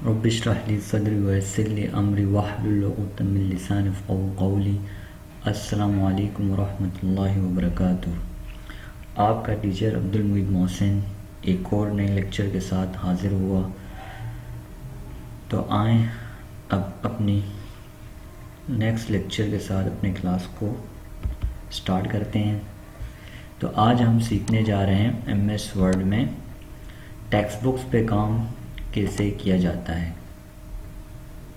Rabbi इश्रह ली सदरी वयस्सिर ली अमरी वहलुल उक़दतम मिन लिसानी यफ़क़हू क़ौली। अस्सलामु अलैकुम वरहमतुल्लाहि वबरकातुहू। आपका टीचर अब्दुल मुईद मोहसिन एक और नए लेक्चर के साथ हाज़िर हुआ। तो आए अब अपनी नेक्स्ट लेक्चर के साथ अपने क्लास को स्टार्ट करते हैं। तो आज हम सीखने जा रहे हैं एमएस वर्ड में टेक्स्ट बुक्स पे काम कैसे किया जाता है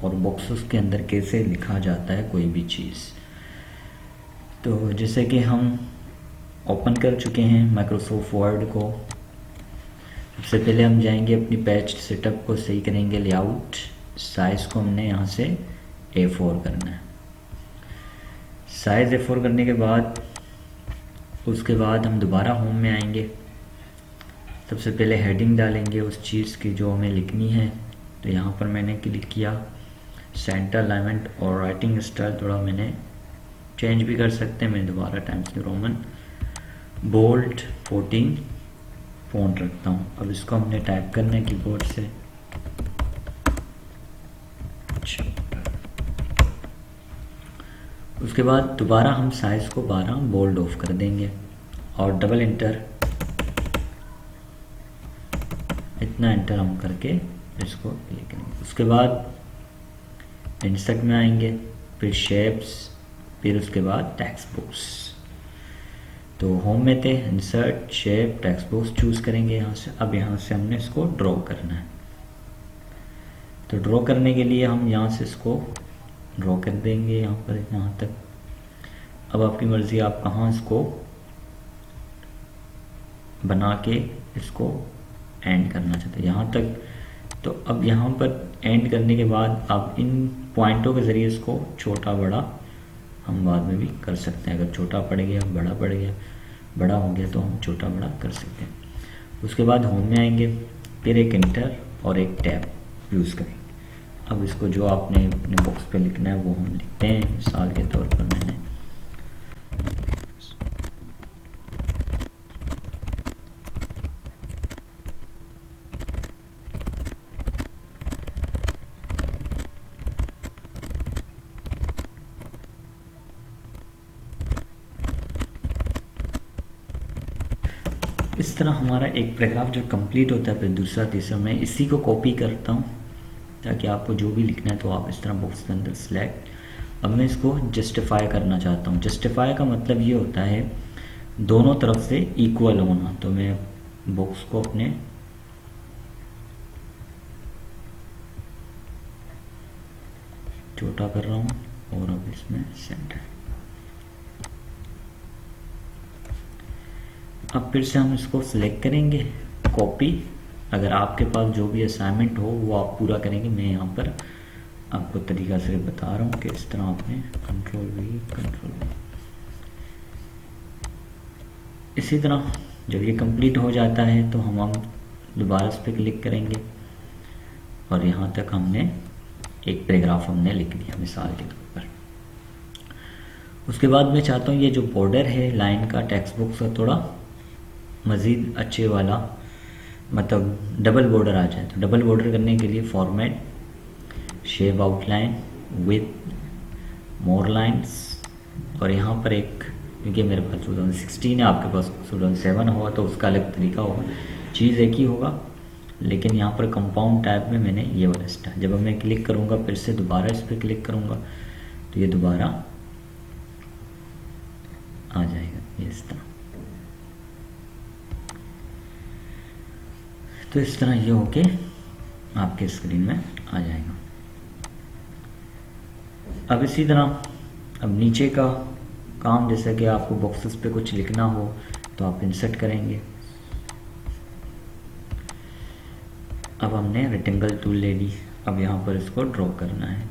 और बॉक्सेस के अंदर कैसे लिखा जाता है कोई भी चीज़। तो जैसे कि हम ओपन कर चुके हैं माइक्रोसॉफ्ट वर्ड को। सबसे पहले हम जाएंगे अपनी पेज सेटअप को सही करेंगे। लेआउट साइज़ को हमने यहाँ से A4 करना है। साइज़ A4 करने के बाद उसके बाद हम दोबारा होम में आएंगे। सबसे पहले हेडिंग डालेंगे उस चीज़ की जो हमें लिखनी है। तो यहाँ पर मैंने क्लिक किया सेंटर अलाइनमेंट और राइटिंग स्टाइल थोड़ा मैंने चेंज भी कर सकते हैं। मैं दोबारा Times New Roman bold 14 font रखता हूँ। अब इसको हमने टाइप करना है कीबोर्ड से। उसके बाद दोबारा हम साइज़ को 12 बोल्ड ऑफ कर देंगे और डबल इंटर, इतना एंटर हम करके इसको क्लिक करेंगे। उसके बाद इंसर्ट में आएंगे, फिर शेप्स, फिर उसके बाद टेक्स्ट बुक्स। तो होम में थे, insert, shape, text books choose करेंगे यहाँ से। अब यहाँ से हमने इसको ड्रॉ करना है। तो ड्रॉ करने के लिए हम यहाँ से इसको ड्रॉ कर देंगे यहाँ पर, यहाँ तक। अब आपकी मर्ज़ी आप कहाँ इसको बना के इसको एंड करना चाहते हैं, यहाँ तक। तो अब यहाँ पर एंड करने के बाद आप इन पॉइंटों के ज़रिए इसको छोटा बड़ा हम बाद में भी कर सकते हैं। अगर छोटा पड़ गया, बड़ा पड़ गया, बड़ा हो गया तो हम छोटा बड़ा कर सकते हैं। उसके बाद होम में आएंगे, फिर एक इंटर और एक टैब यूज़ करेंगे। अब इसको जो आपने अपने बॉक्स पे लिखना है वो हम लिखते हैं। मिसाल के तौर पर मैंने इस तरह हमारा एक पैराग्राफ जो कंप्लीट होता है। फिर दूसरा तीसरा मैं इसी को कॉपी करता हूँ ताकि आपको जो भी लिखना है तो आप इस तरह बॉक्स के अंदर सेलेक्ट। अब मैं इसको जस्टिफाई करना चाहता हूँ। जस्टिफाई का मतलब ये होता है दोनों तरफ से इक्वल होना। तो मैं बॉक्स को अपने छोटा कर रहा हूँ और अब इसमें सेंटर। अब फिर से हम इसको सिलेक्ट करेंगे, कॉपी। अगर आपके पास जो भी असाइनमेंट हो वो आप पूरा करेंगे। मैं यहाँ पर आपको तरीका से बता रहा हूँ कि इस तरह आपने कंट्रोल V। इसी तरह जब ये कंप्लीट हो जाता है तो हम दोबारा इस पर क्लिक करेंगे और यहाँ तक हमने एक पैराग्राफ हमने लिख लिया मिसाल के तौर पर। उसके बाद मैं चाहता हूँ ये जो बॉर्डर है लाइन का टेक्स्ट बुक का थोड़ा मज़ीद अच्छे वाला, मतलब डबल बॉर्डर आ जाए। तो डबल बॉर्डर करने के लिए format, shape outline, with, more lines. और यहाँ पर एक, क्योंकि मेरे पास 2016 है, आपके पास 2007 होगा तो उसका अलग तरीका होगा। चीज़ एक ही होगा, लेकिन यहाँ पर कंपाउंड टाइप में मैंने ये वाला स्टाइल। जब मैं क्लिक करूँगा फिर से दोबारा इस पर क्लिक करूँगा तो ये दोबारा आ जाएगा ये इस तरह। तो इस तरह ये होके आपके स्क्रीन में आ जाएगा। अब इसी तरह अब नीचे का काम, जैसे कि आपको बॉक्सेस पे कुछ लिखना हो तो आप इंसर्ट करेंगे। अब हमने रेक्टेंगल टूल ले ली। अब यहाँ पर इसको ड्रॉ करना है।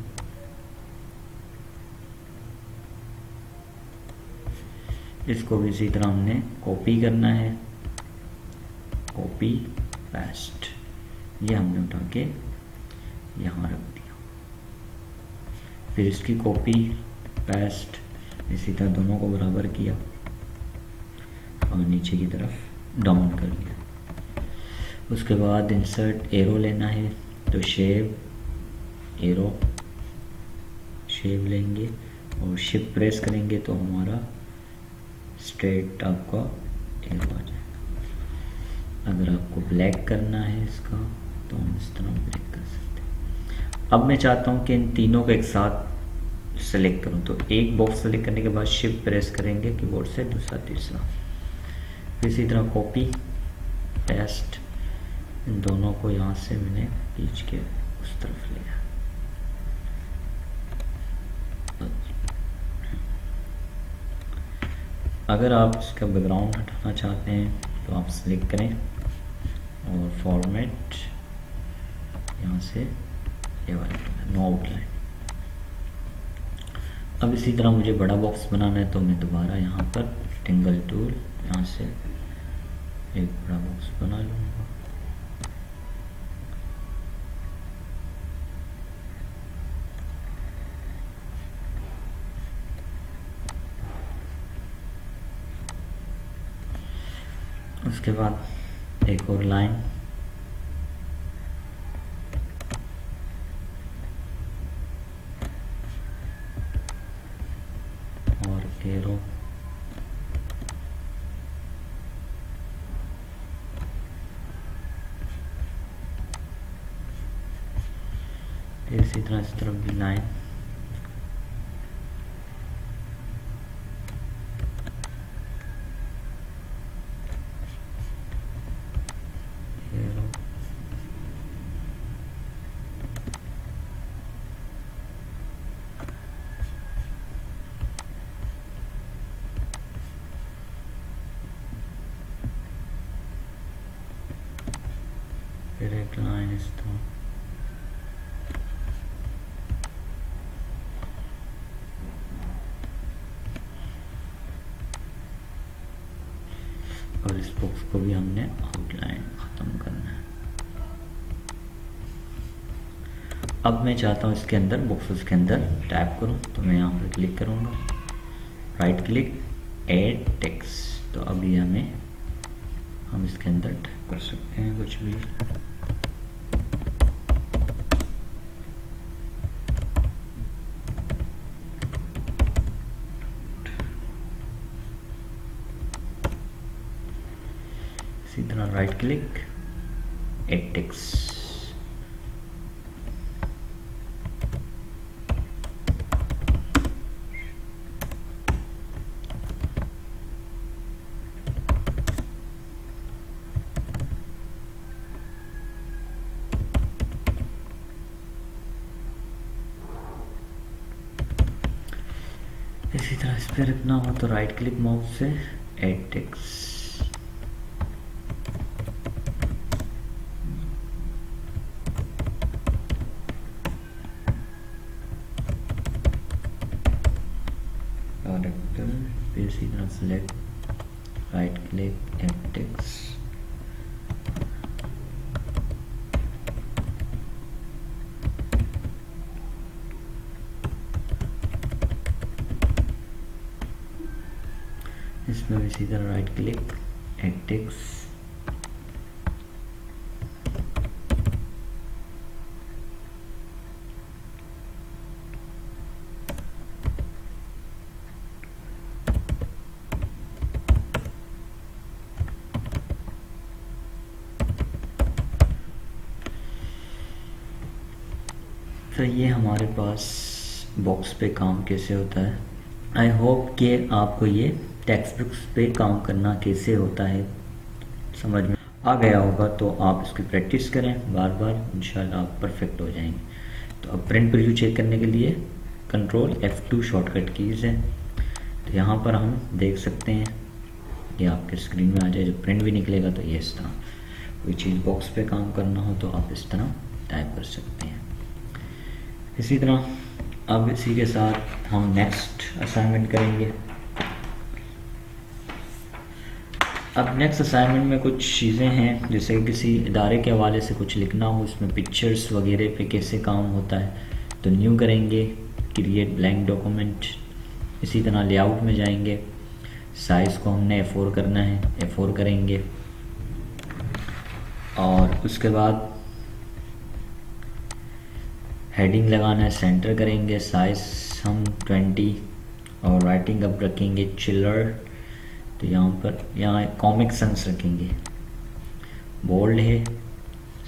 इसको भी इसी तरह हमने कॉपी करना है, कॉपी पेस्ट। ये हमने उठा के यहाँ रख दिया। फिर इसकी कॉपी पेस्ट, इसी तरह दोनों को बराबर किया और नीचे की तरफ डाउन कर दिया। उसके बाद इंसर्ट एरो लेना है तो शेप एरो शेप लेंगे और शिफ्ट प्रेस करेंगे तो हमारा स्ट्रेट आपका एरो आ जाएगा। अगर आपको ब्लैक करना है इसका तो हम इस तरह ब्लैक कर सकते हैं। अब मैं चाहता हूँ कि इन तीनों को एक साथ सेलेक्ट करूँ, तो एक बॉक्स सेलेक्ट करने के बाद शिफ्ट प्रेस करेंगे कीबोर्ड से, दूसरा तीसरा, फिर इसी तरह कॉपी पेस्ट, इन दोनों को यहाँ से मैंने खींच के उस तरफ लिया। अगर आप इसका बैकग्राउंड हटाना चाहते हैं तो आप सेलेक्ट करें और फॉर्मेट यहाँ से ये वाला नो आउटलाइन। अब इसी तरह मुझे बड़ा बॉक्स बनाना है तो मैं दोबारा यहाँ पर रेक्टेंगल टूल, यहाँ से एक बड़ा बॉक्स बना लूँगा। उसके बाद एक और लाइन और एरो, इसी तरह इस तरफ भी लाइन, फिर एक लाइन इस तरह, और इस बॉक्स को भी हमने आउटलाइन ख़त्म करना है। अब मैं चाहता हूँ इसके अंदर बॉक्सेस के अंदर टैप करूँ, तो मैं यहाँ पर क्लिक करूँगा, राइट क्लिक, ऐड टेक्स्ट। तो अभी हम इसके अंदर टैप कर सकते हैं कुछ भी। इसी तरह राइट क्लिक, ऐड टेक्स्ट। इसी तरह इस पर रखना हो तो राइट क्लिक माउस से ऐड टेक्स्ट, फिर इसी तरह select, right click, add text, इसमें भी इसी तरह राइट क्लिक, ऐड टेक्स्ट, तो ये हमारे पास बॉक्स पे काम कैसे होता है। आई होप कि आपको ये टेक्स्ट बुक्स पे काम करना कैसे होता है समझ में आ गया होगा, तो आप इसकी प्रैक्टिस करें बार बार, इंशाल्लाह आप परफेक्ट हो जाएंगे। तो अब प्रिंट प्रीव्यू चेक करने के लिए कंट्रोल F2 शॉर्टकट कीज़ है। तो यहाँ पर हम देख सकते हैं ये आपके स्क्रीन में आ जाए। जब प्रिंट भी निकलेगा तो ये इस तरह, कोई चीज़ बॉक्स पे काम करना हो तो आप इस तरह टाइप कर सकते हैं। इसी तरह अब इसी के साथ हम नेक्स्ट असाइनमेंट करेंगे। अब नेक्स्ट असाइनमेंट में कुछ चीज़ें हैं, जैसे किसी इदारे के हवाले से कुछ लिखना हो, उसमें पिक्चर्स वगैरह पे कैसे काम होता है। तो न्यू करेंगे, क्रिएट ब्लैंक डॉक्यूमेंट, इसी तरह लेआउट में जाएंगे, साइज़ को हमने A4 करना है, A4 करेंगे, और उसके बाद हेडिंग लगाना है, सेंटर करेंगे, साइज हम 20 और राइटिंग अब रखेंगे चिलर। तो यहाँ कॉमिक सन्स रखेंगे, बोल्ड है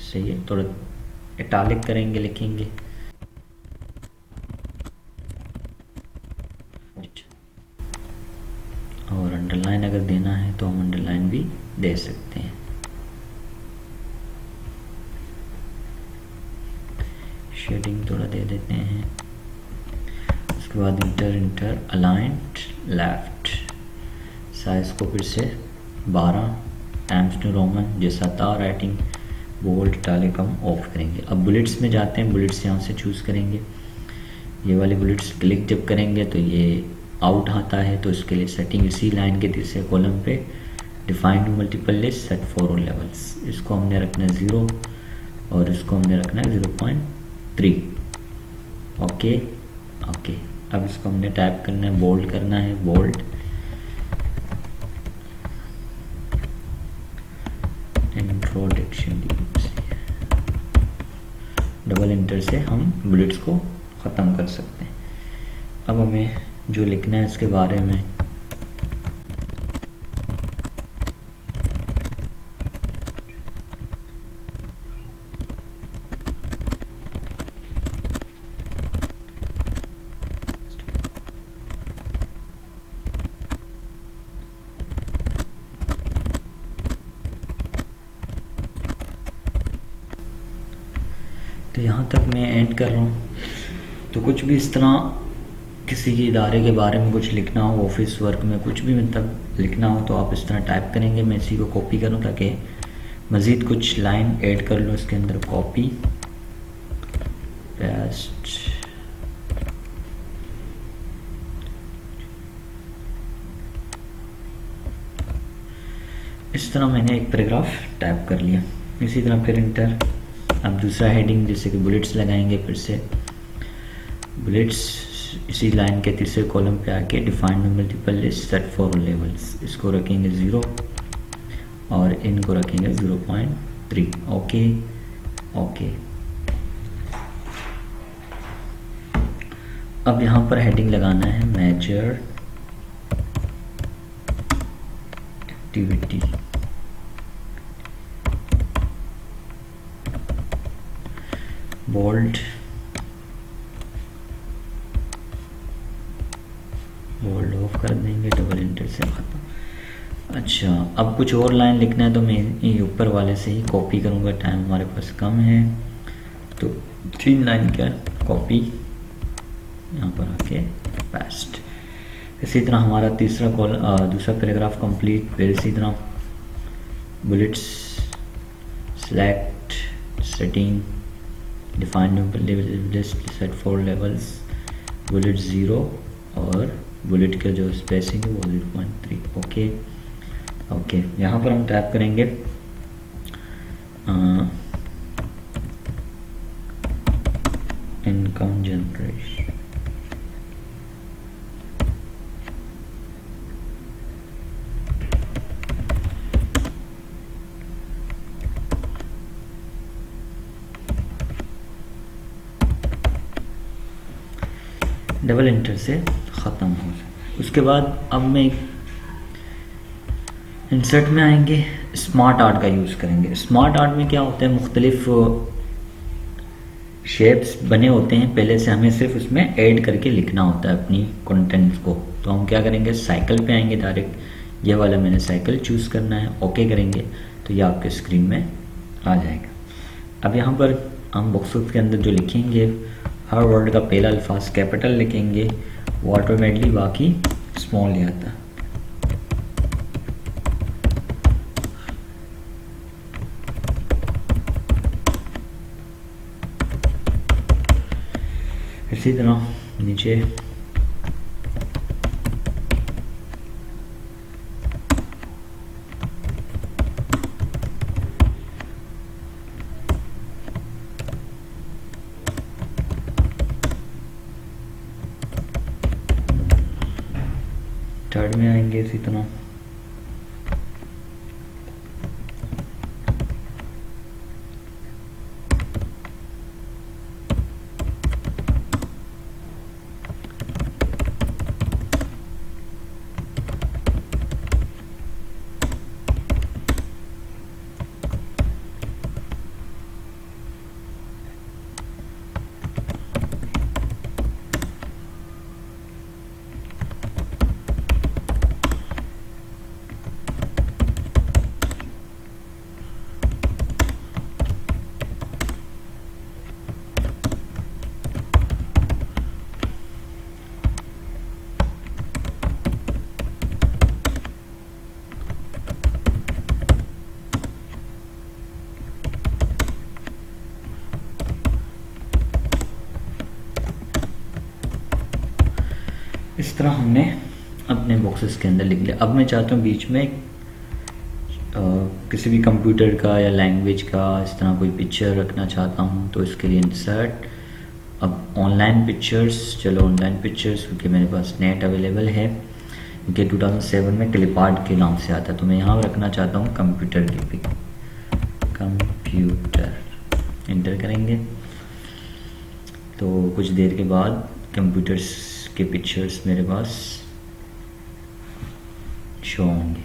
सही है, थोड़ा इटालिक करेंगे, लिखेंगे। और अंडरलाइन अगर देना है तो हम अंडरलाइन भी दे सकते हैं। शेडिंग थोड़ा दे देते हैं। उसके बाद इंटर अलाइंड लेफ्ट, साइज को फिर से 12 टाइम्स न्यू रोमन जैसा था, राइटिंग बोल्ड इटालिक हम ऑफ करेंगे। अब बुलेट्स में जाते हैं, बुलेट्स यहाँ से चूज़ करेंगे। ये वाली बुलेट्स क्लिक जब करेंगे तो ये आउट आता है, तो इसके लिए सेटिंग इसी लाइन के तीसरे कॉलम पे define multiple list set for all levels, इसको हमने रखना है 0 और इसको हमने रखना है 0.3। ओके ओके, अब इसको हमने टाइप करना है, बोल्ड करना है, बोल्ड इंट्रोडक्शन, डबल इंटर से हम बुलेट्स को ख़त्म कर सकते हैं। अब हमें जो लिखना है इसके बारे में, तो यहाँ तक मैं एंड कर रहा हूँ। तो कुछ भी इस तरह किसी के इदारे के बारे में कुछ लिखना हो, ऑफिस वर्क में कुछ भी मतलब लिखना हो, तो आप इस तरह टाइप करेंगे। मैं इसी को कॉपी करूँ ताकि मज़ीद कुछ लाइन ऐड कर लूँ इसके अंदर। कॉपी पेस्ट, इस तरह मैंने एक पैराग्राफ टाइप कर लिया। इसी तरह फिर इंटर। अब दूसरा हेडिंग जैसे कि बुलेट्स लगाएंगे, फिर से बुलेट्स इसी लाइन के तीसरे कॉलम पे आके defined multiple list set for levels, इसको रखेंगे 0 और इनको रखेंगे 0.3। Okay okay. अब यहाँ पर हेडिंग लगाना है मेजर एक्टिविटी, बोल्ड ऑफ कर देंगे, डबल इंटर से खत्म। अच्छा, अब कुछ और लाइन लिखना है तो मैं ये ऊपर वाले से ही कॉपी करूँगा, टाइम हमारे पास कम है। तो 3 लाइन क्या कॉपी, यहाँ पर आके पेस्ट। इसी तरह हमारा दूसरा पैराग्राफ कंप्लीट। फिर इसी तरह bullets select, setting, define list set for levels, bullet 0 और बुलेट का जो स्पेसिंग है वो 0.3। Okay okay. यहाँ पर हम टाइप करेंगे इनकम जनरेशन, डबल इंटर से ख़त्म हो जाए। उसके बाद अब मैं इंसर्ट में आएंगे, स्मार्ट आर्ट का यूज़ करेंगे। स्मार्ट आर्ट में क्या होता है, मुख्तलिफ शेप्स बने होते हैं, पहले से हमें सिर्फ उसमें ऐड करके लिखना होता है अपनी कंटेंट्स को। तो हम क्या करेंगे, साइकिल पे आएंगे डायरेक्ट, ये वाला मैंने साइकिल चूज़ करना है, ओके करेंगे तो ये आपके स्क्रीन में आ जाएगा। अब यहाँ पर हम बॉक्सेस के अंदर जो लिखेंगे, हर वर्ड का पहला अल्फाज कैपिटल लिखेंगे, वो ऑटोमेटिकली बाकी स्मॉल ही आता है। इसी तरह नीचे थर्ड में आएंगे इसी तरह। इस तरह हमने अपने बॉक्सेस के अंदर लिख लिया। अब मैं चाहता हूँ बीच में किसी भी कंप्यूटर का या लैंग्वेज का इस तरह कोई पिक्चर रखना चाहता हूँ, तो इसके लिए इंसर्ट, अब ऑनलाइन पिक्चर्स, चलो ऑनलाइन पिक्चर्स, क्योंकि मेरे पास नेट अवेलेबल है, क्योंकि 2007 में क्लिपआर्ट के नाम से आता है, तो मैं यहाँ रखना चाहता हूँ कंप्यूटर की पिक, कंप्यूटर, इंटर करेंगे तो कुछ देर के बाद कंप्यूटर्स के पिक्चर्स मेरे पास शो होंगे।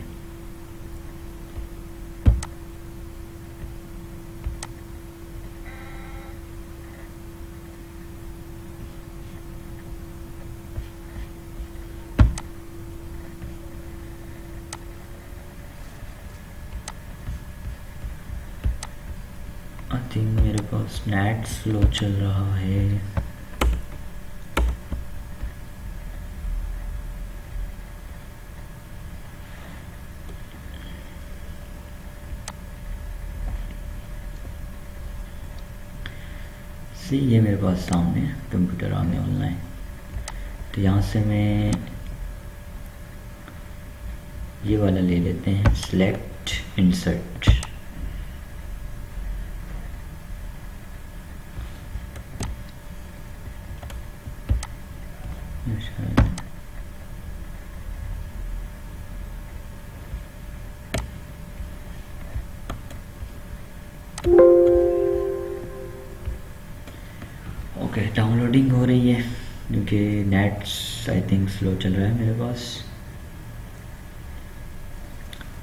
आई थिंक मेरे पास नेट स्लो चल रहा है। ये मेरे पास सामने कंप्यूटर आ गया ऑनलाइन। तो यहाँ से मैं ये वाला ले लेते हैं, सिलेक्ट इंसर्ट, ओके। डाउनलोडिंग हो रही है क्योंकि नेट आई थिंक स्लो चल रहा है मेरे पास,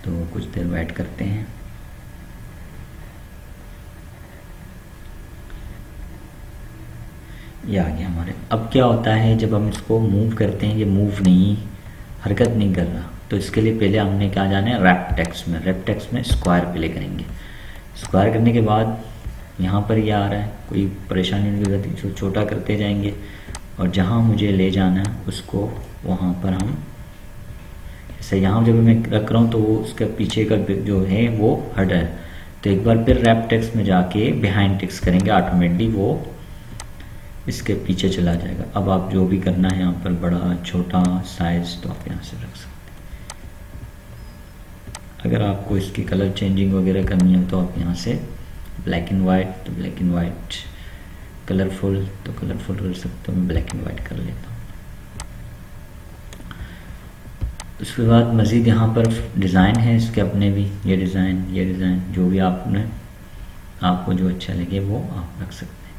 तो कुछ देर वेट करते हैं। ये आ गया हमारे। अब क्या होता है जब हम इसको मूव करते हैं, ये मूव नहीं, हरकत नहीं कर रहा, तो इसके लिए पहले हमने क्या जाना है, रैप टेक्स्ट में, रैप टेक्स्ट में स्क्वायर प्ले करेंगे। स्क्वायर करने के बाद यहाँ पर ये आ रहा है, कोई परेशानी नहीं होती, इसको छोटा करते जाएंगे और जहाँ मुझे ले जाना है उसको वहाँ पर हम जैसे यहाँ जब मैं रख रहा हूँ तो वो उसका पीछे का जो है वो हट है, तो एक बार फिर रैप टेक्स्ट में जाके बिहाइंड टेक्स्ट करेंगे, ऑटोमेटिकली वो इसके पीछे चला जाएगा। अब आप जो भी करना है यहाँ पर बड़ा छोटा साइज तो आप यहाँ से रख सकते हैं। अगर आपको इसकी कलर चेंजिंग वगैरह करनी है तो आप यहाँ से ब्लैक एंड वाइट, तो ब्लैक एंड वाइट, कलरफुल तो कलरफुल कर सकते हो, मैं ब्लैक एंड वाइट कर लेता हूँ। उसके बाद मज़ीद यहाँ पर डिज़ाइन है इसके अपने भी, ये डिज़ाइन जो भी आपको जो अच्छा लगे वो आप रख सकते हैं।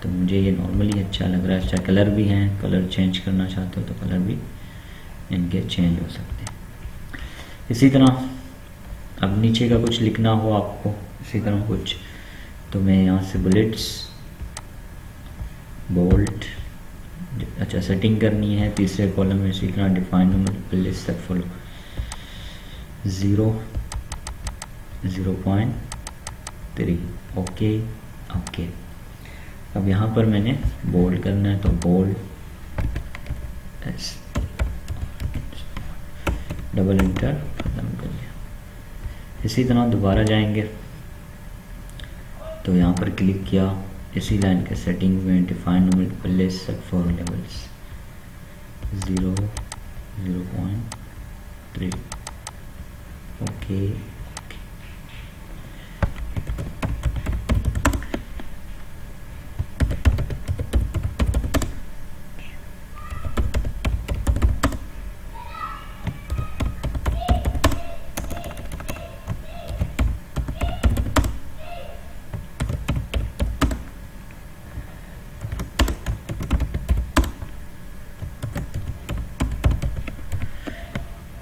तो मुझे ये नॉर्मली अच्छा लग रहा है। अच्छा कलर भी हैं, कलर चेंज करना चाहते हो तो कलर भी इनके चेंज हो सकते हैं। इसी तरह अब नीचे का कुछ लिखना हो आपको इसी तरह कुछ, तो मैं यहाँ से बुलेट्स, बोल्ट, अच्छा सेटिंग करनी है तीसरे कॉलम में, इसी तरह डिफाइन प्लेस तक फॉलो 0.3, ओके। अब यहाँ पर मैंने बोल्ड करना है तो बोल्ड, डबल इंटर, खत्म कर लिया। इसी तरह दोबारा जाएंगे तो यहाँ पर क्लिक किया, इसी लाइन के सेटिंग में define nominal place set for levels 0.3, okay.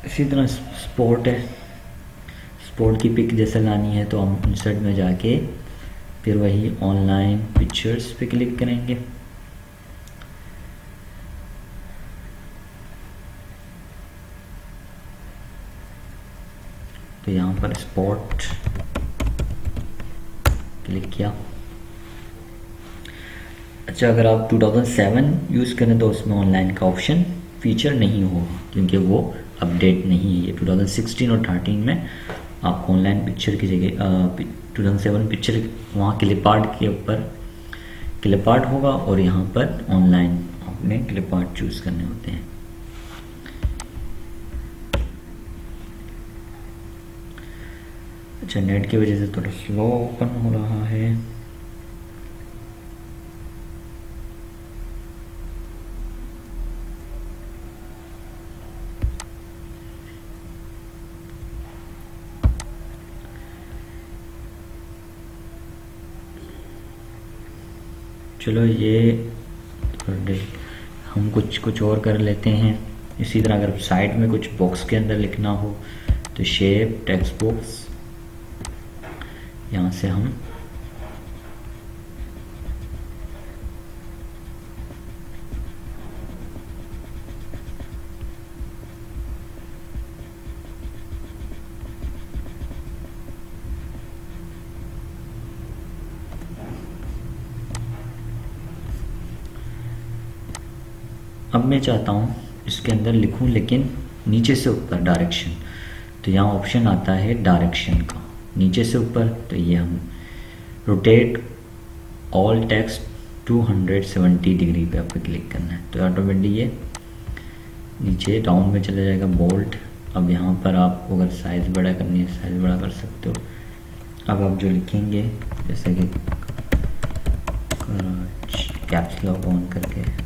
इसी तरह स्पोर्ट है, स्पोर्ट की पिक जैसे लानी है तो हम इंसर्ट में जाके फिर वही ऑनलाइन पिक्चर्स पे क्लिक करेंगे। तो यहाँ पर स्पोर्ट क्लिक किया। अच्छा अगर आप 2007 यूज़ करें तो उसमें ऑनलाइन का ऑप्शन फीचर नहीं होगा क्योंकि वो अपडेट नहीं है। ये 2016 और 13 में आपको ऑनलाइन पिक्चर की जगह 2007 पिक्चर वहाँ क्लिपआर्ट के ऊपर क्लिपआर्ट होगा और यहाँ पर ऑनलाइन आपने क्लिप आर्ट चूज़ करने होते हैं। अच्छा, नेट की वजह से थोड़ा स्लो ओपन हो रहा है। चलो ये हम कुछ और कर लेते हैं। इसी तरह अगर साइड में कुछ बॉक्स के अंदर लिखना हो तो शेप टेक्स्ट बॉक्स, यहाँ से हम अब मैं चाहता हूँ इसके अंदर लिखूँ लेकिन नीचे से ऊपर डायरेक्शन, तो यहाँ ऑप्शन आता है डायरेक्शन का, नीचे से ऊपर। तो ये हम रोटेट ऑल टेक्स्ट 270 डिग्री पे आपको क्लिक करना है, तो ऑटोमेटिक ये नीचे डाउन में चला जाएगा, बोल्ड। अब यहाँ पर आप अगर साइज़ बड़ा करनी है साइज़ बड़ा कर सकते हो। अब आप जो लिखेंगे जैसे कि कैप्स लॉक ऑन करके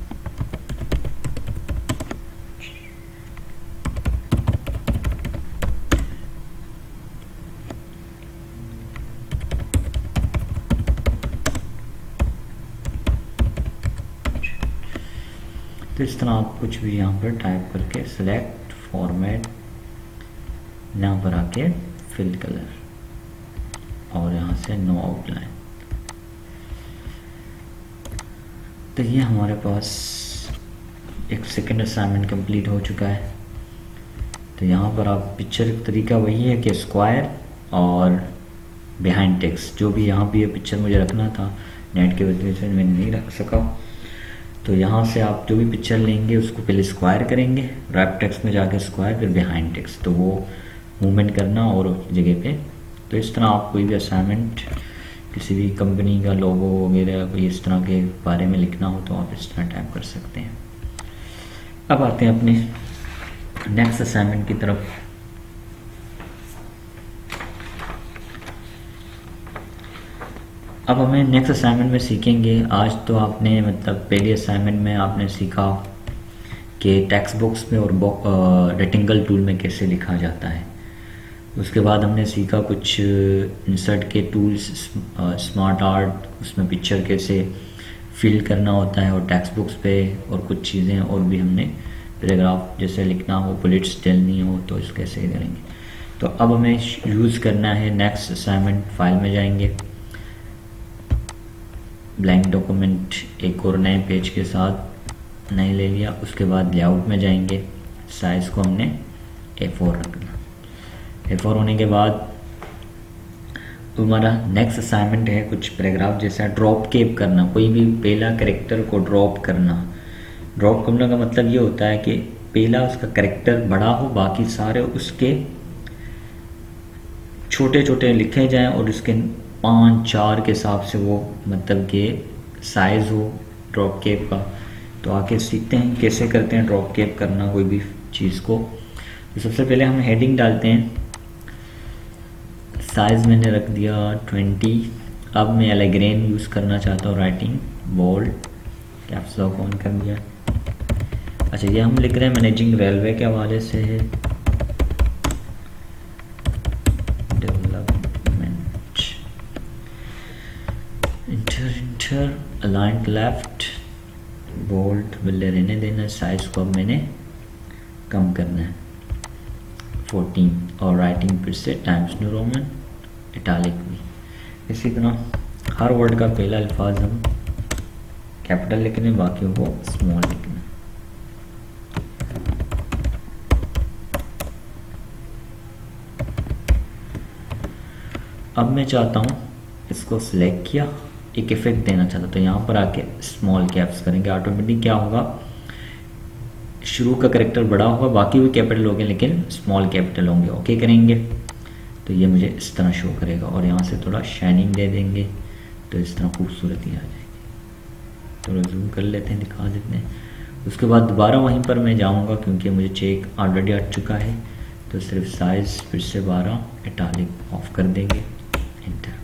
तो इस तरह आप कुछ भी यहाँ पर टाइप करके सिलेक्ट फॉर्मेट, यहाँ पर आके फिल कलर और यहाँ से नो आउटलाइन। तो ये हमारे पास एक सेकेंड असाइनमेंट कंप्लीट हो चुका है। तो यहाँ पर आप पिक्चर का तरीका वही है कि स्क्वायर और बिहाइंड टेक्स्ट, जो भी यहाँ भी ये पिक्चर मुझे रखना था, नेट के वजह से मैं नहीं रख सका। तो यहाँ से आप जो भी पिक्चर लेंगे उसको पहले स्क्वायर करेंगे, रैप टेक्स्ट में जाके स्क्वायर, फिर बिहाइंड टेक्स्ट, तो वो मूवमेंट करना और जगह पे। तो इस तरह आप कोई भी असाइनमेंट किसी भी कंपनी का लोगो वगैरह कोई इस तरह के बारे में लिखना हो तो आप इस तरह टाइप कर सकते हैं। अब आते हैं अपने नेक्स्ट असाइनमेंट की तरफ। अब हमें नेक्स्ट असाइनमेंट में सीखेंगे, आज तो आपने मतलब पहले असाइनमेंट में आपने सीखा कि टेक्स्ट बॉक्स में और रेक्टेंगल टूल में कैसे लिखा जाता है। उसके बाद हमने सीखा कुछ इंसर्ट के टूल्स, स्मार्ट आर्ट, उसमें पिक्चर कैसे फिल करना होता है और टेक्स्ट बॉक्स पे, और कुछ चीज़ें और भी हमने पैराग्राफ जैसे लिखना हो, बुलेट्स डलनी हो तो इस कैसे करेंगे। तो अब हमें यूज़ करना है नेक्स्ट असाइनमेंट। फाइल में जाएंगे, ब्लैंक डॉक्यूमेंट एक और नए पेज के साथ नए ले लिया। उसके बाद लेआउट में जाएंगे, साइज़ को हमने A4 रखना। A4 होने के बाद हमारा नेक्स्ट असाइनमेंट है कुछ पैराग्राफ जैसा ड्रॉप केप करना, कोई भी पहला कैरेक्टर को ड्रॉप करना। ड्रॉप करने का मतलब ये होता है कि पहला उसका कैरेक्टर बड़ा हो, बाकी सारे उसके छोटे छोटे लिखे जाएं और उसके 5-4 के हिसाब से वो मतलब कि साइज़ हो ड्रॉप केप का। तो आके सीखते हैं कैसे करते हैं ड्रॉप केप करना कोई भी चीज़ को। तो सबसे पहले हम हेडिंग डालते हैं, साइज़ मैंने रख दिया 20। अब मैं एलेग्रेन यूज़ करना चाहता हूँ, writing bold, caps lock on कर दिया। अच्छा, ये हम लिख रहे हैं मैनेजिंग रेलवे के हवाले से है, development, inter aligned left, bold बिल्ले रहने देना। साइज़ को अब मैंने कम करना है 14, और राइटिंग फिर से टाइम्स न्यू रोमन इटालिक भी। इसी तरह हर वर्ड का पहला अल्फाज हम कैपिटल लिखने, बाकियों को स्मॉल लिखना। अब मैं चाहता हूँ इसको सिलेक्ट किया, एक इफेक्ट देना चाहता हूँ, तो यहाँ पर आके स्मॉल कैप्स करेंगे। ऑटोमेटिक क्या होगा, शुरू का करेक्टर बड़ा होगा, बाकी भी कैपिटल होंगे लेकिन स्मॉल कैपिटल होंगे। ओके करेंगे तो ये मुझे इस तरह शो करेगा, और यहाँ से थोड़ा शाइनिंग दे देंगे तो इस तरह खूबसूरती आ जाएगी। थोड़ा जूम कर लेते हैं, दिखा देते हैं। उसके बाद दोबारा वहीं पर मैं जाऊंगा क्योंकि मुझे चेक ऑलरेडी आ चुका है, तो सिर्फ साइज़ फिर से 12 इटालिक ऑफ कर देंगे, इंटर।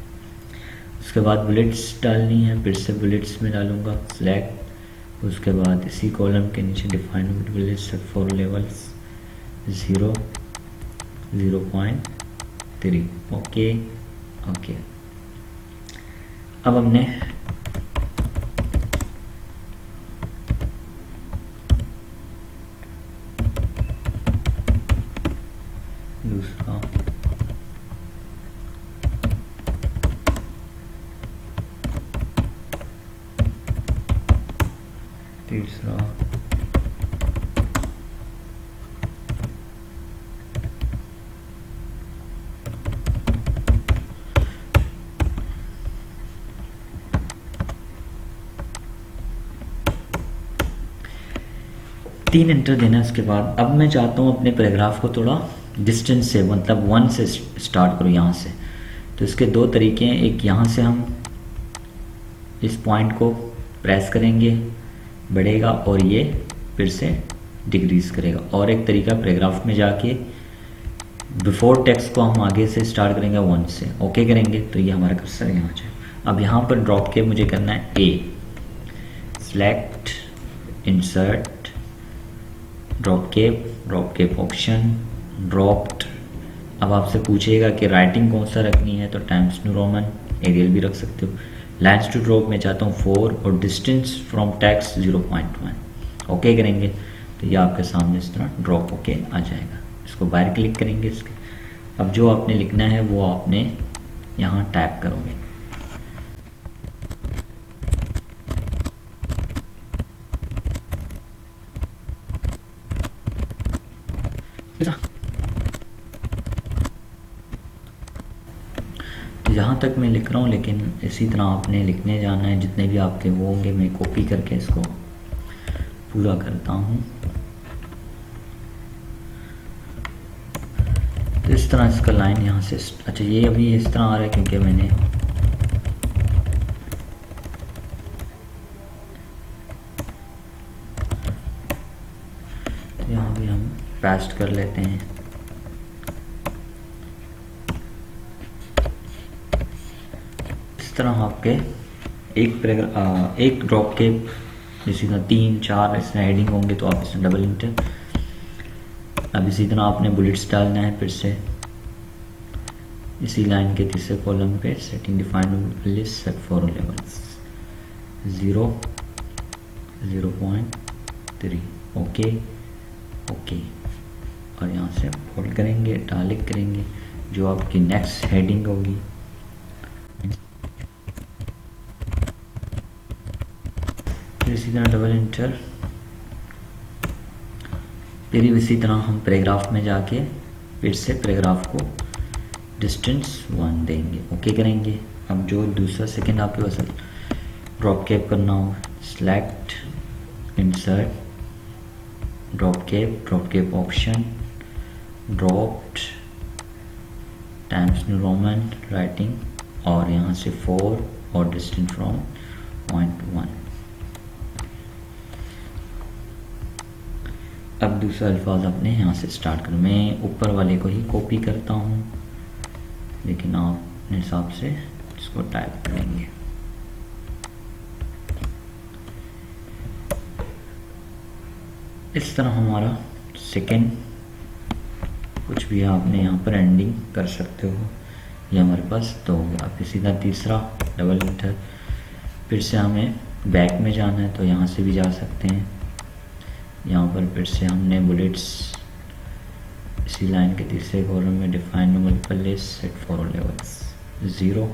उसके बाद बुलेट्स डालनी है, फिर से बुलेट्स में डालूंगा सेलेक्ट। उसके बाद इसी कॉलम के नीचे define bullets for levels 0, 0.3, okay okay. अब हमने दूसरा तीसरा तीन एंटर देना। इसके बाद अब मैं चाहता हूँ अपने पैराग्राफ को थोड़ा डिस्टेंस से, मतलब 1 से स्टार्ट करो यहाँ से। तो इसके दो तरीके हैं, एक यहाँ से हम इस पॉइंट को प्रेस करेंगे बढ़ेगा और ये फिर से डिक्रीज करेगा, और एक तरीका पैराग्राफ में जाके बिफोर टेक्स्ट को हम आगे से स्टार्ट करेंगे 1 से, ओके करेंगे तो ये हमारा कर्सर यहाँ जाए। अब यहाँ पर ड्रॉप के मुझे करना है ए, select, insert, drop cap option, dropped. अब आपसे पूछेगा कि राइटिंग कौन सा रखनी है, तो टाइम्स न्यू रोमन, एरियल भी रख सकते हो। लाइन्स टू ड्रॉप में चाहता हूँ 4 और डिस्टेंस फ्रॉम टेक्स्ट 0.1, ओके करेंगे तो ये आपके सामने इस तरह ड्रॉप होके आ जाएगा। इसको बाहर क्लिक करेंगे इसके। अब जो आपने लिखना है वो आपने यहाँ टाइप करोगे। यहाँ तक मैं लिख रहा हूँ, लेकिन इसी तरह आपने लिखने जाना है, जितने भी आपके वो होंगे। मैं कॉपी करके इसको पूरा करता हूँ। तो इस तरह इसका लाइन यहाँ से, अच्छा ये अभी इस तरह आ रहा है क्योंकि मैंने तो यहाँ भी हम पेस्ट कर लेते हैं। इस तरह आपके एक ड्रॉप के इसी तरह 3-4 इसमें हेडिंग होंगे, तो आप इसमें डबल इंटर। अब इसी तरह आपने बुलेट्स डालना है, फिर से इसी लाइन के तीसरे कॉलम पे setting define list set for levels 0, 0.3, okay okay. और यहाँ से फोल्ड करेंगे, इटालिक करेंगे, जो आपकी नेक्स्ट हेडिंग होगी। फिर इसी तरह डबल इंटर। फिर इसी तरह हम पैराग्राफ में जाके फिर से पैराग्राफ को डिस्टेंस 1 देंगे, ओके करेंगे। अब जो दूसरा सेकंड आपके पास ड्रॉप कैप करना हो, select, insert, drop cap option, dropped, Times New Roman writing, और यहाँ से 4 और डिस्टेंस फ्रॉम 0.1। अब दूसरा अल्फाज अपने यहाँ से स्टार्ट करूँ। मैं ऊपर वाले को ही कॉपी करता हूँ, लेकिन आप अपने हिसाब से इसको टाइप करेंगे। इस तरह हमारा सेकंड कुछ भी आपने यहाँ पर एंडिंग कर सकते हो। ये हमारे पास तो हो गया। अब इसी तरह तीसरा डबल इंटर। फिर से हमें बैक में जाना है, तो यहाँ से भी जा सकते हैं। यहाँ पर फिर से हमने बुलेट्स इसी लाइन के तीसरे कॉलम में define multiple list set for levels 0,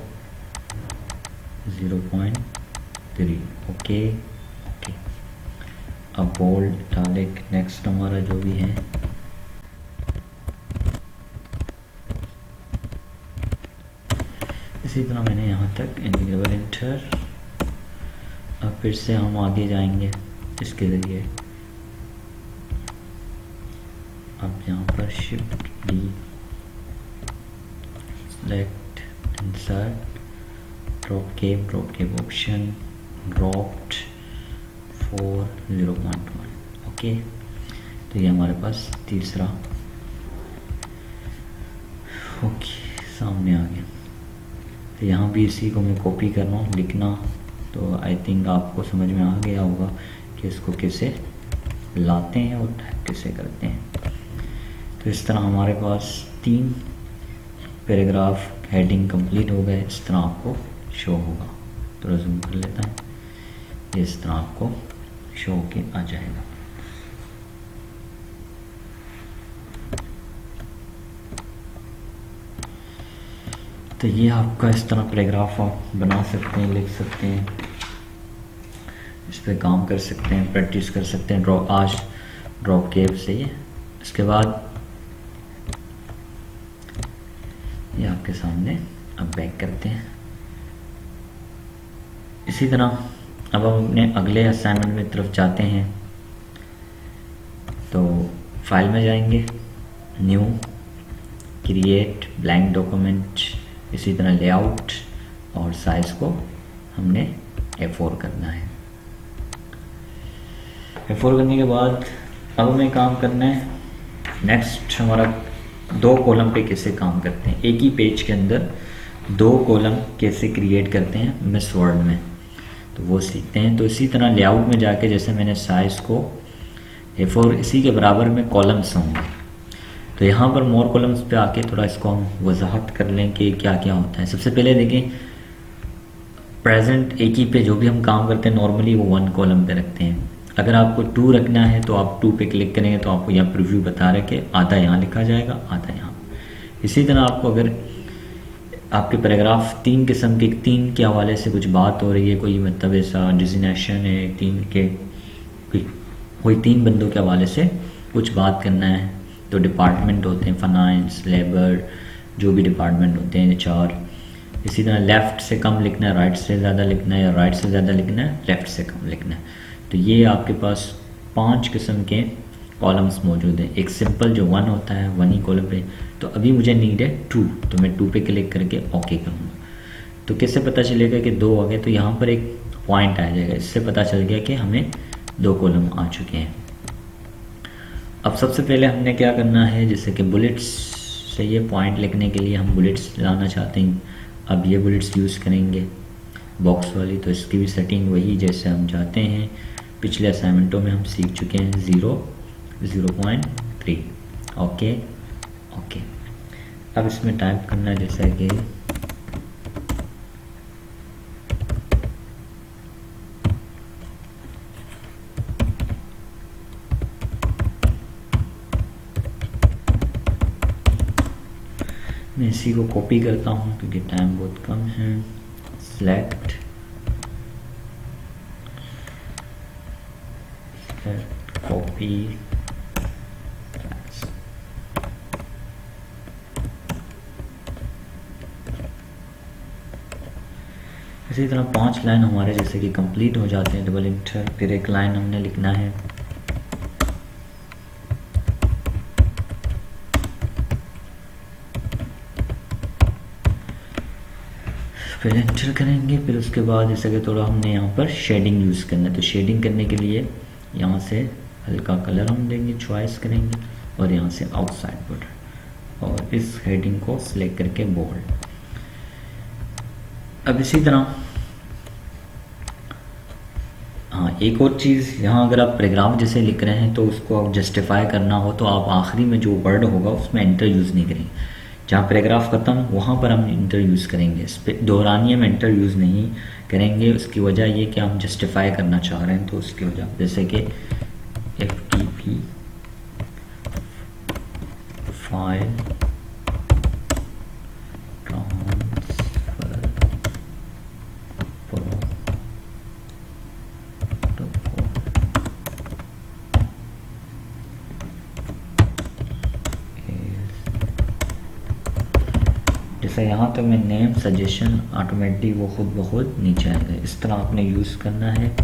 0.3, okay okay. अब बोल्ड, इटालिक, नेक्स्ट हमारा जो भी है इसी तरह मैंने यहाँ तक इंटीग्रेबल इंटर। अब फिर से हम आगे जाएंगे इसके ज़रिए। अब यहाँ पर shift D, select, insert, drop cap option, dropped 4, 0.1। Okay, तो ये हमारे पास तीसरा ओके सामने आ गया। तो यहाँ भी इसी को मैं कॉपी कर रहा हूँ लिखना, तो आई थिंक आपको समझ में आ गया होगा कि इसको कैसे लाते हैं और टाइप कैसे करते हैं। तो इस तरह हमारे पास 3 पैराग्राफ हेडिंग कंप्लीट हो गए, इस तरह आपको शो होगा। तो जूम कर लेता हूँ, ये इस तरह आपको शो के आ जाएगा। तो ये आपका इस तरह पैराग्राफ आप बना सकते हैं, लिख सकते हैं, इस पर काम कर सकते हैं, प्रैक्टिस कर सकते हैं ड्रॉ केव से। इसके बाद ये आपके सामने अब बैक करते हैं। इसी तरह अब हम अपने अगले असाइनमेंट में तरफ जाते हैं। तो फाइल में जाएंगे, न्यू, क्रिएट ब्लैंक डॉक्यूमेंट, इसी तरह लेआउट और साइज़ को हमने A4 करना है। A4 करने के बाद अब हमें काम करना है नेक्स्ट हमारा 2 कॉलम पे कैसे काम करते हैं, एक ही पेज के अंदर 2 कॉलम कैसे क्रिएट करते हैं मिस वर्ड में, तो वो सीखते हैं। तो इसी तरह लेआउट में जाके जैसे मैंने साइज़ को A4 इसी के बराबर में कॉलम्स होंगे, तो यहाँ पर मोर कॉलम्स पे आके थोड़ा इसको हम वजाहत कर लें कि क्या क्या होता है। सबसे पहले देखें प्रेजेंट एक ही पे जो भी हम काम करते हैं नॉर्मली वो 1 कॉलम पे रखते हैं। अगर आपको 2 रखना है तो आप 2 पे क्लिक करेंगे तो आपको यहाँ प्रीव्यू बता रहे कि आधा यहाँ लिखा जाएगा, आधा यहाँ। इसी तरह आपको अगर आपके पैराग्राफ 3 किस्म के 3 के हवाले से कुछ बात हो रही है, कोई मतलब ऐसा डिजिग्नेशन है 3 के, कोई 3 बंदों के हवाले से कुछ बात करना है, तो डिपार्टमेंट होते हैं फाइनेंस, लेबर, जो भी डिपार्टमेंट होते हैं 4। इसी तरह लेफ़्ट से कम लिखना है, राइट से ज़्यादा लिखना है, या राइट से ज़्यादा लिखना है, लेफ़्ट से कम लिखना है। तो ये आपके पास 5 किस्म के कॉलम्स मौजूद हैं। एक सिंपल जो 1 होता है 1 ही कॉलम पे, तो अभी मुझे नीड है 2, तो मैं 2 पे क्लिक करके ओके करूँगा। तो कैसे पता चलेगा कि 2 आ गए, तो यहाँ पर एक पॉइंट आ जाएगा, इससे पता चल गया कि हमें 2 कॉलम आ चुके हैं। अब सबसे पहले हमने क्या करना है, जैसे कि बुलेट्स से ये पॉइंट लिखने के लिए हम बुलेट्स लाना चाहते हैं। अब ये बुलेट्स यूज़ करेंगे बॉक्स वाली, तो इसकी भी सेटिंग वही जैसे हम चाहते हैं, पिछले असाइनमेंटों में हम सीख चुके हैं 0, 0.3। Okay okay. अब इसमें टाइप करना है जैसा कि मैं इसी को कॉपी करता हूँ क्योंकि टाइम बहुत कम है। सेलेक्ट कॉपी, इसी तरह 5 लाइन हमारे जैसे कि कंप्लीट हो जाते हैं, डबल इंटर, फिर एक लाइन हमने लिखना है। फिर एंटर करेंगे, फिर उसके बाद जैसे कि थोड़ा हमने यहाँ पर शेडिंग यूज़ करना है, तो शेडिंग करने के लिए यहाँ से हल्का कलर हम लेंगे, चॉइस kरेंगे और यहाँ से आउटसाइड बॉर्डर, और इस हेडिंग को सिलेक्ट करके बोल्ड। अब इसी तरह हाँ, एक और चीज़ यहाँ, अगर आप पैराग्राफ जैसे लिख रहे हैं तो उसको आप जस्टिफाई करना हो तो आप आखिरी में जो वर्ड होगा उसमें एंटर यूज़ नहीं करेंगे। जहाँ पैराग्राफ खत्म वहाँ पर हम इंटर यूज़ करेंगे, इस पर दौरानिए में इंटर यूज़ नहीं करेंगे। उसकी वजह ये कि हम जस्टिफाई करना चाह रहे हैं, तो उसकी वजह जैसे कि FTP फाइल जैसे यहाँ तक मैं नेम सजेशन ऑटोमेटिक वो खुद ब खुद नीचे आएगा, इस तरह आपने यूज़ करना है।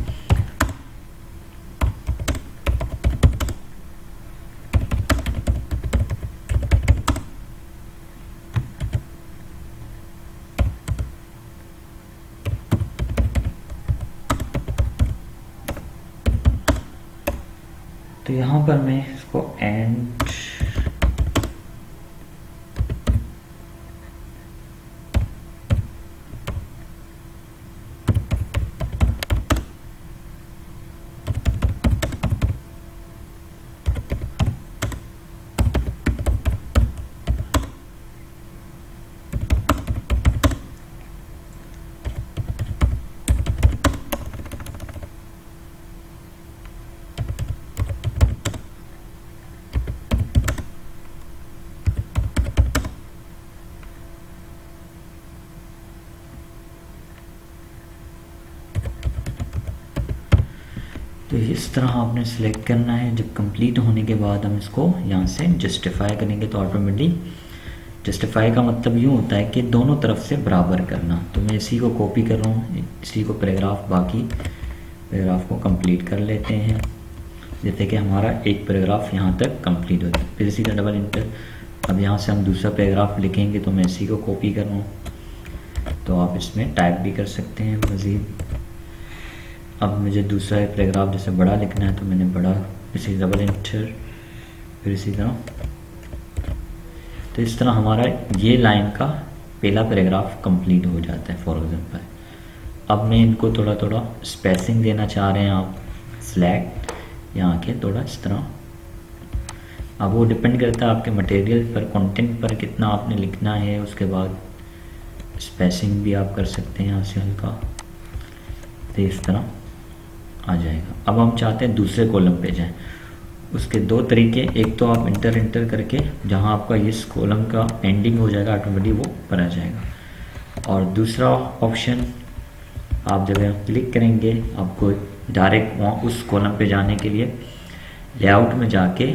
तो यहाँ पर मैं इसको एंड तो इस तरह आपने सेलेक्ट करना है। जब कंप्लीट होने के बाद हम इसको यहाँ से जस्टिफाई करेंगे तो ऑटोमेटिकली, जस्टिफाई का मतलब यूँ होता है कि दोनों तरफ से बराबर करना। तो मैं इसी को कॉपी कर रहा हूँ, इसी को पैराग्राफ, बाकी पैराग्राफ को कंप्लीट कर लेते हैं, जैसे कि हमारा एक पैराग्राफ यहाँ तक कंप्लीट हो जाए। फिर इसी का डबल इंटर, अब यहाँ से हम दूसरा पैराग्राफ लिखेंगे तो मैं इसी को कॉपी कर रहा हूँ। तो आप इसमें टाइप भी कर सकते हैं मज़ीद। अब मुझे दूसरा पैराग्राफ जैसे बड़ा लिखना है तो मैंने बड़ा, इसी डबल इंटर, फिर इसी तरह। तो इस तरह हमारा ये लाइन का पहला पैराग्राफ कंप्लीट हो जाता है फॉर एग्जांपल। अब मैं इनको थोड़ा थोड़ा स्पेसिंग देना चाह रहे हैं आप, सिलेक्ट यहाँ के थोड़ा इस तरह। अब वो डिपेंड करता है आपके मटेरियल पर, कंटेंट पर कितना आपने लिखना है। उसके बाद स्पेसिंग भी आप कर सकते हैं यहाँ से हल्का, तो इस तरह आ जाएगा। अब हम चाहते हैं दूसरे कॉलम पे जाएं, उसके दो तरीके, एक तो आप इंटर करके जहां आपका इस कॉलम का एंडिंग हो जाएगा ऑटोमेटिक वो ऊपर आ जाएगा, और दूसरा ऑप्शन आप जब यहाँ क्लिक करेंगे आपको डायरेक्ट वहाँ उस कॉलम पे जाने के लिए लेआउट में जाके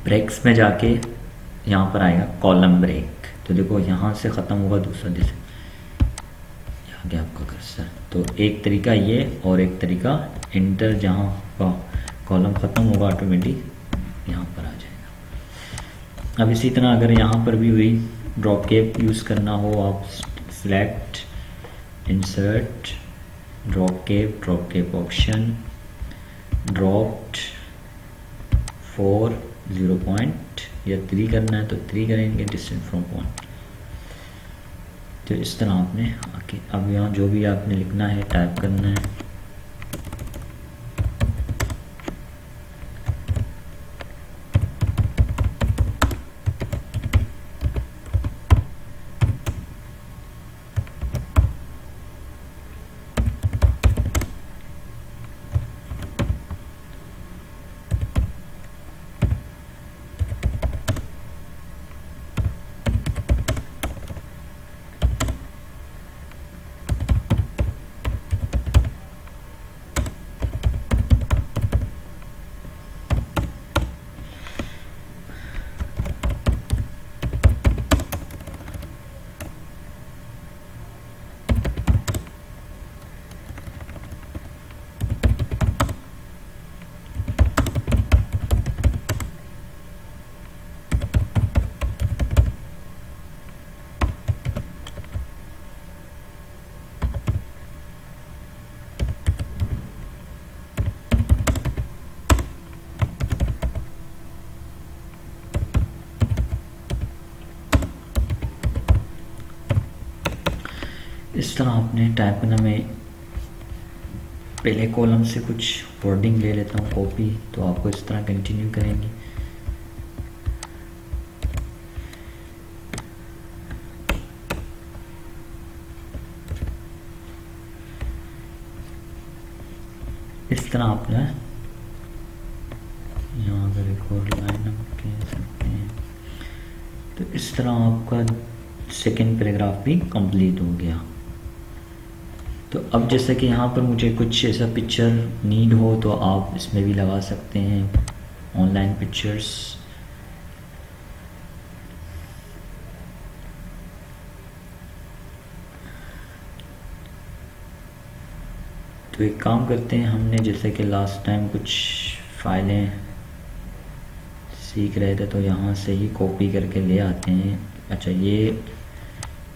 ब्रेक्स में जाके यहाँ पर आएगा कॉलम ब्रेक। तो देखो यहाँ से ख़त्म होगा दूसरा, जैसे आगे आपका कर्सर। तो एक तरीका ये, और एक तरीका इंटर, जहाँ का कॉलम ख़त्म होगा ऑटोमेटिक यहाँ पर आ जाएगा। अब इसी तरह अगर यहाँ पर भी वही ड्रॉप कैप यूज़ करना हो, आप select, insert, drop cap option, dropped 4, 0 point या 3 करना है तो 3 करेंगे, डिस्टेंस फ्रॉम पॉइंट। तो इस तरह आपने आके अब यहाँ जो भी आपने लिखना है टाइप करना है। इस तरह आपने टाइप करना। मैं पहले कॉलम से कुछ वर्डिंग ले लेता हूँ कॉपी, तो आपको इस तरह कंटिन्यू करेंगे। इस तरह आपने यहाँ अगर एक और लाइन हम कह सकते हैं, तो इस तरह आपका सेकेंड पैराग्राफ भी कंप्लीट हो गया। तो अब जैसे कि यहाँ पर मुझे कुछ ऐसा पिक्चर नीड हो तो आप इसमें भी लगा सकते हैं, ऑनलाइन पिक्चर्स। तो एक काम करते हैं, हमने जैसे कि लास्ट टाइम कुछ फाइलें सीख रहे थे तो यहाँ से ही कॉपी करके ले आते हैं। अच्छा, ये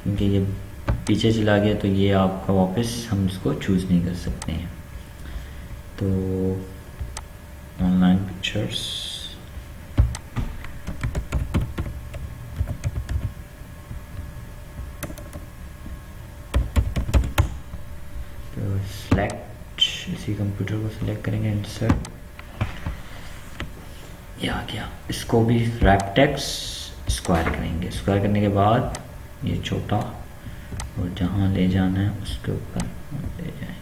क्योंकि ये पीछे चला गया तो ये आपका वापस हम इसको चूज़ नहीं कर सकते हैं। तो पिक्चर्स। तो सिलेक्ट, इसी कंप्यूटर को सिलेक्ट करेंगे, इंसर्ट, ये आ गया। इसको भी रैप टेक्स्ट स्क्वायर करेंगे। स्क्वायर करने के बाद ये छोटा और जहाँ ले जाना है उसके ऊपर ले जाएंगे।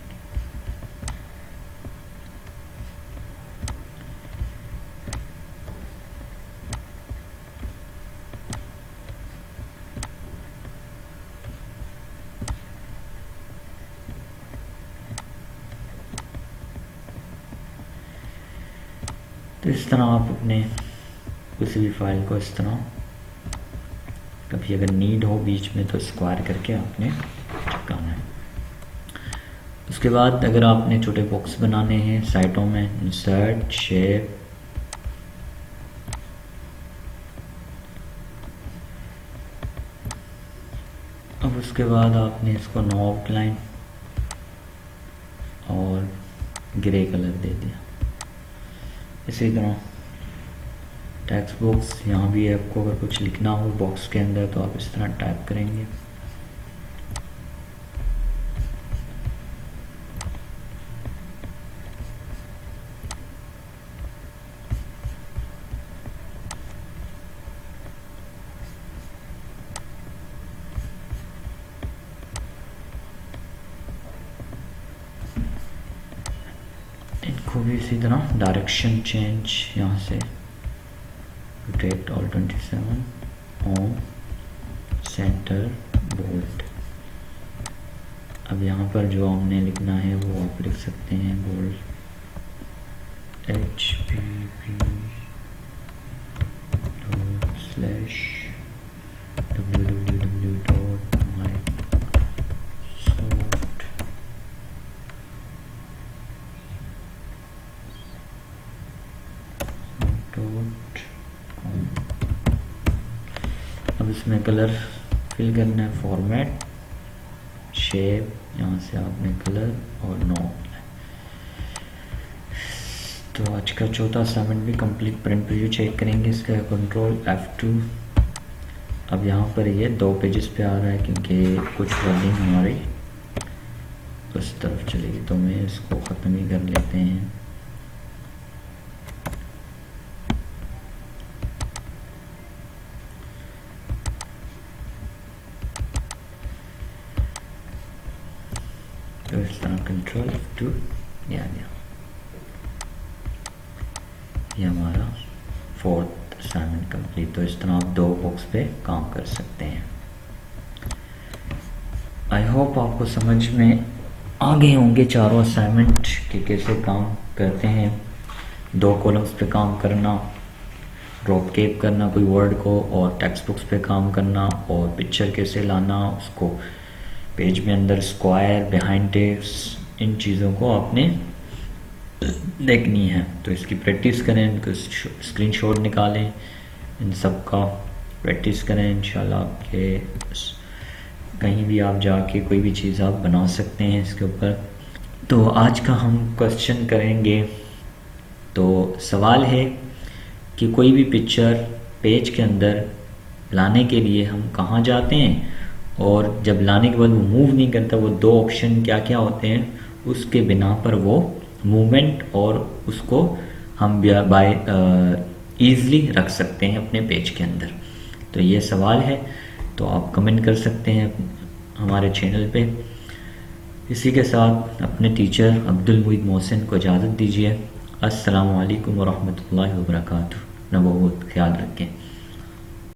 तो इस तरह आप अपने किसी भी फाइल को इस तरह कभी अगर नीड हो बीच में तो स्क्वायर करके आपने चिपकाना है। उसके बाद अगर आपने छोटे बॉक्स बनाने हैं साइटों में, इंसर्ट, शेप, अब उसके बाद आपने इसको नो आउटलाइन और ग्रे कलर दे दिया। इसी तरह टेक्स्ट बॉक्स, यहाँ भी आपको अगर कुछ लिखना हो बॉक्स के अंदर तो आप इस तरह टाइप करेंगे। इनको भी इसी तरह डायरेक्शन चेंज, यहाँ से rotate all 27, home, centre, bold. अब यहाँ पर जो हमने लिखना है वो आप लिख सकते हैं, बोल्ड, अब इसमें कलर फिल करना है, फॉर्मेट, शेप, यहाँ से आपने कलर और नो। तो आज का चौथा असाइनमेंट भी कंप्लीट। प्रिंट प्रीव्यू चेक करेंगे इसका, कंट्रोल F2। अब यहाँ पर ये 2 पेजेस पे आ रहा है क्योंकि कुछ वर्डिंग हमारी उस तरफ चलेगी, तो मैं इसको ख़त्म ही कर लेते हैं। तो इस तरह कंट्रोल F2 ये आ गया। ये हमारा 4th असाइनमेंट कंप्लीट। तो इस तरह आप 2 बॉक्स पे काम कर सकते हैं। आई होप आपको समझ में आ गए होंगे चारों असाइनमेंट कि कैसे काम करते हैं। 2 कॉलम्स पे काम करना, ड्रॉप केप करना कोई वर्ड को, और टेक्स्ट बुक्स पे काम करना, और पिक्चर कैसे लाना, उसको पेज में अंदर स्क्वायर, बिहाइंड टेक्स्ट, इन चीज़ों को आपने देखनी है। तो इसकी प्रैक्टिस करें, इनको स्क्रीनशॉट निकालें, इन सब का प्रैक्टिस करें। इंशाल्लाह आपके कहीं भी आप जाके कोई भी चीज़ आप बना सकते हैं इसके ऊपर। तो आज का हम क्वेश्चन करेंगे। तो सवाल है कि कोई भी पिक्चर पेज के अंदर लाने के लिए हम कहाँ जाते हैं, और जब लाने के बाद वो मूव नहीं करता, वो 2 ऑप्शन क्या क्या होते हैं, उसके बिना पर वो मूवमेंट और उसको हम बाय ईज़िली रख सकते हैं अपने पेज के अंदर। तो ये सवाल है, तो आप कमेंट कर सकते हैं हमारे चैनल पे। इसी के साथ अपने टीचर अब्दुल मुईद मोहसिन को इजाज़त दीजिए। अस्सलामु अलैकुम वरहमतुल्लाहि वबरकातुहू। अपना बहुत ख्याल रखें।